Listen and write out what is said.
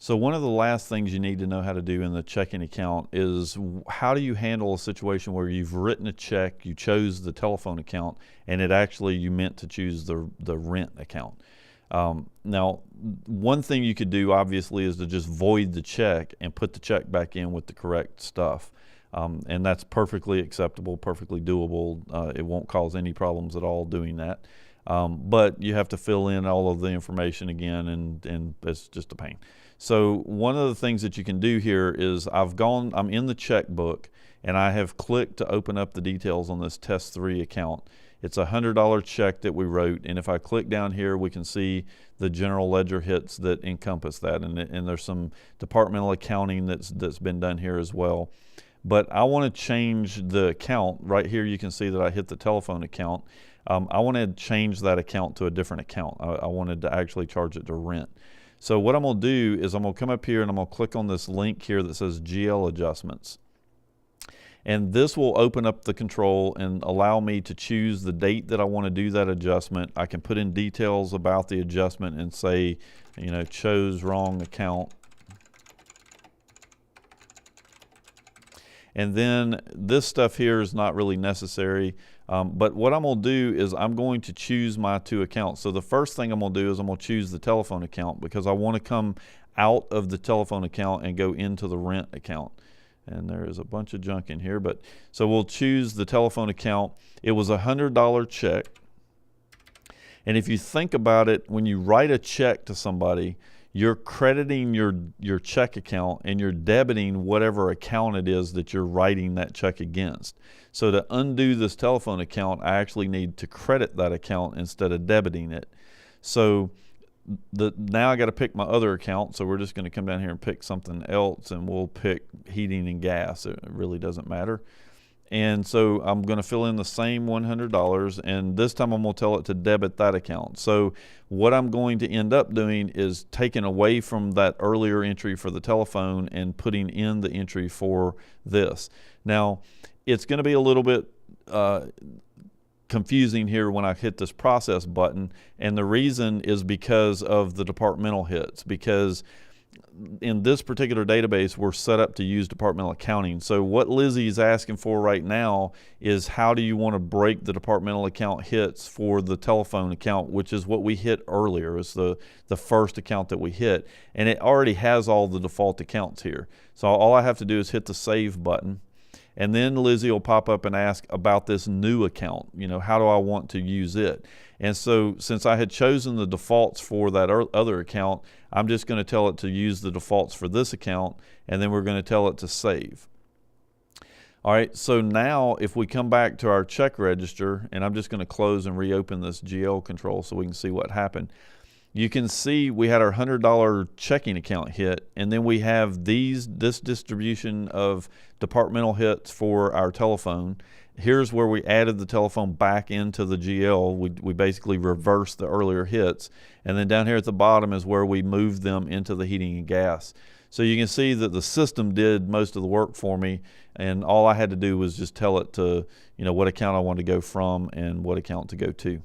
So one of the last things you need to know how to do in the checking account is how do you handle a situation where you've written a check, you chose the telephone account, and it actually you meant to choose the rent account. Now, one thing you could do obviously is to just void the check and put the check back in with the correct stuff. And that's perfectly acceptable, perfectly doable. It won't cause any problems at all doing that. But you have to fill in all of the information again, and it's just a pain. So one of the things that you can do here is I'm in the checkbook, and I have clicked to open up the details on this test 3 account. It's a $100 check that we wrote, and if I click down here, we can see the general ledger hits that encompass that, and there's some departmental accounting that's been done here as well. But I want to change the account. Right here you can see that I hit the telephone account. I want to change that account to a different account. I wanted to actually charge it to rent. So what I'm going to do is I'm going to come up here and I'm going to click on this link here that says GL adjustments. And this will open up the control and allow me to choose the date that I want to do that adjustment. I can put in details about the adjustment and say, chose wrong account. And then this stuff here is not really necessary. But what I'm going to do is I'm going to choose my 2 accounts. So the first thing I'm going to do is I'm going to choose the telephone account because I want to come out of the telephone account and go into the rent account. And there is a bunch of junk in here. So we'll choose the telephone account. It was a $100 check. And if you think about it, when you write a check to somebody, you're crediting your check account and you're debiting whatever account it is that you're writing that check against. So to undo this telephone account, I actually need to credit that account instead of debiting it. So now I got to pick my other account. So we're just going to come down here and pick something else, and we'll pick heating and gas. It really doesn't matter. And so I'm going to fill in the same $100, and this time I'm going to tell it to debit that account. So what I'm going to end up doing is taking away from that earlier entry for the telephone and putting in the entry for this. Now, it's going to be a little bit confusing here when I hit this process button, and the reason is because of the departmental hits, because in this particular database, we're set up to use departmental accounting. So what Lizzy is asking for right now is how do you want to break the departmental account hits for the telephone account, which is what we hit earlier. It's the first account that we hit. And it already has all the default accounts here. So all I have to do is hit the save button. And then Lizzy will pop up and ask about this new account. How do I want to use it? And so since I had chosen the defaults for that other account, I'm just going to tell it to use the defaults for this account, and then we're going to tell it to save. All right, so now if we come back to our check register, and I'm just going to close and reopen this GL control so we can see what happened. You can see we had our $100 checking account hit, and then we have this distribution of departmental hits for our telephone. Here's where we added the telephone back into the GL. We basically reversed the earlier hits. And then down here at the bottom is where we moved them into the heating and gas. So you can see that the system did most of the work for me, and all I had to do was just tell it to, what account I wanted to go from and what account to go to.